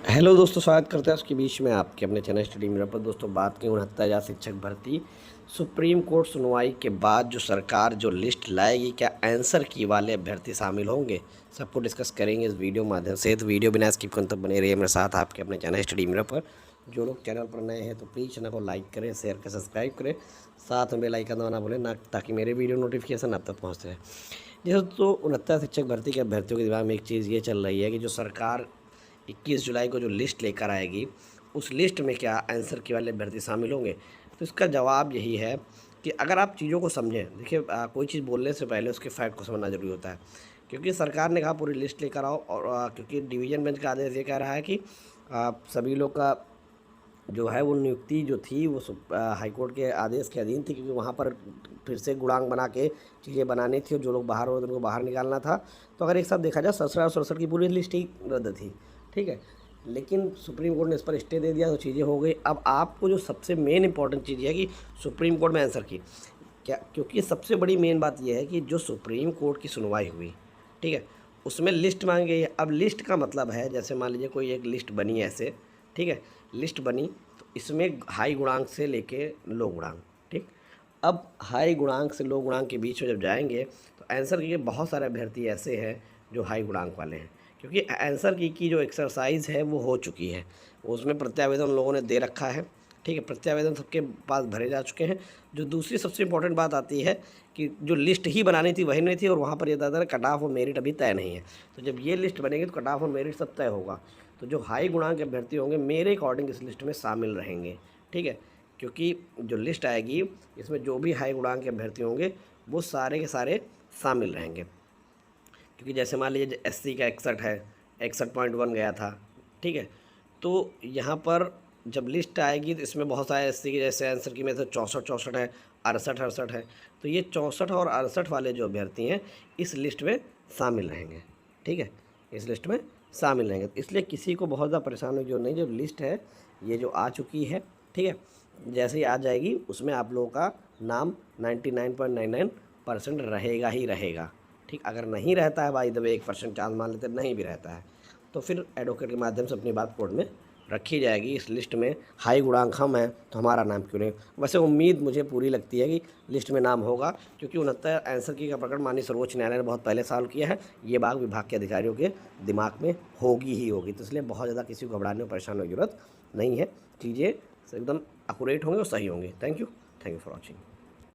Hello दोस्तों, स्वागत करते हैं उसके बीच में आपके अपने चैनल स्टडी मिरर पर। दोस्तों, बात की 69,000 शिक्षक भर्ती। सुप्रीम कोर्ट सुनवाई के बाद जो सरकार जो लिस्ट लाएगी, क्या आंसर की वाले अभ्यर्थी शामिल होंगे, सबको डिस्कस करेंगे इस वीडियो माध्यम से। तो वीडियो बिना स्किप करने तक बने रहिए मेरे साथ आपके अपने चैनल स्टडी मिरर पर। जो लोग चैनल पर नए हैं तो प्लीज़ चैनल को लाइक करें, शेयर करें, सब्सक्राइब करें, साथ में बेल आइकन दबाना भूलें ना, ताकि मेरे वीडियो नोटिफिकेशन आप तक पहुँचते रहे। जैसे तो 69 शिक्षक भर्ती के अभ्यर्थियों के दिमाग में एक चीज़ ये चल रही है कि जो सरकार 21 जुलाई को जो लिस्ट लेकर आएगी, उस लिस्ट में क्या आंसर की वाले अभ्यर्थी शामिल होंगे। तो इसका जवाब यही है कि अगर आप चीज़ों को समझें, देखिए कोई चीज़ बोलने से पहले उसके फैक्ट को समझना ज़रूरी होता है। क्योंकि सरकार ने कहा पूरी लिस्ट लेकर आओ, और क्योंकि डिवीज़न बेंच का आदेश ये कह रहा है कि सभी लोग का जो है वो नियुक्ति जो थी वो हाई कोर्ट के आदेश के अधीन थी, क्योंकि वहाँ पर फिर से गुणांक बना के चीज़ें बनानी थी और जो लोग बाहर हो उनको बाहर निकालना था। तो अगर एक साथ देखा जाए 67 और 67 की पूरी लिस्ट ही रद्द थी, ठीक है। लेकिन सुप्रीम कोर्ट ने इस पर स्टे दे दिया तो चीज़ें हो गई। अब आपको जो सबसे मेन इंपॉर्टेंट चीज़ है कि सुप्रीम कोर्ट में आंसर की क्या, क्योंकि सबसे बड़ी मेन बात यह है कि जो सुप्रीम कोर्ट की सुनवाई हुई, ठीक है, उसमें लिस्ट मांगी गई है। अब लिस्ट का मतलब है, जैसे मान लीजिए कोई एक लिस्ट बनी ऐसे, ठीक है, लिस्ट बनी तो इसमें हाई गुणांक से लेके लो गुणांक, ठीक। अब हाई गुणांक से लो गुणांक के बीच में जब जाएंगे तो आंसर की बहुत सारे अभ्यर्थी ऐसे हैं जो हाई गुणांक वाले हैं, क्योंकि आंसर की जो एक्सरसाइज है वो हो चुकी है, उसमें प्रत्यावेदन लोगों ने दे रखा है, ठीक है, प्रत्यावेदन सबके पास भरे जा चुके हैं। जो दूसरी सबसे इंपॉर्टेंट बात आती है कि जो लिस्ट ही बनानी थी वही नहीं थी, और वहाँ पर ये दादा कट ऑफ और मेरिट अभी तय नहीं है। तो जब ये लिस्ट बनेगी तो कट ऑफ और मेरिट सब तय होगा। तो जो हाई गुणांक के अभ्यर्थी होंगे मेरे अकॉर्डिंग इस लिस्ट में शामिल रहेंगे, ठीक है, क्योंकि जो लिस्ट आएगी इसमें जो भी हाई गुणांक के अभ्यर्थी होंगे वो सारे के सारे शामिल रहेंगे। क्योंकि जैसे मान लीजिए एससी का 61 है, 61.1 गया था, ठीक है। तो यहाँ पर जब लिस्ट आएगी तो इसमें बहुत सारे एससी के जैसे आंसर की में से 64 है, 68 है। तो ये 64 और 68 वाले जो अभ्यर्थी हैं इस लिस्ट में शामिल रहेंगे, ठीक है, इस लिस्ट में शामिल रहेंगे। तो इसलिए किसी को बहुत ज़्यादा परेशानी जो नहीं, जो लिस्ट है ये जो आ चुकी है, ठीक है, जैसे ही आ जाएगी उसमें आप लोगों का नाम 99.99% रहेगा ही रहेगा, ठीक। अगर नहीं रहता है भाई, दबे 1% चांस मान लेते नहीं भी रहता है, तो फिर एडवोकेट के माध्यम से अपनी बात कोर्ट में रखी जाएगी। इस लिस्ट में हाई गुणांक हम हैं तो हमारा नाम क्यों नहीं। वैसे उम्मीद मुझे पूरी लगती है कि लिस्ट में नाम होगा, क्योंकि 69 आंसर की का प्रकरण माननीय सर्वोच्च न्यायालय ने बहुत पहले सॉल्व किया है। ये बात विभाग के अधिकारियों के दिमाग में होगी ही होगी, तो इसलिए बहुत ज़्यादा किसी को घबराने और परेशान होने की जरूरत नहीं है। चीज़ें एकदम अकुरेट होंगी और सही होंगी। Thank you for watching.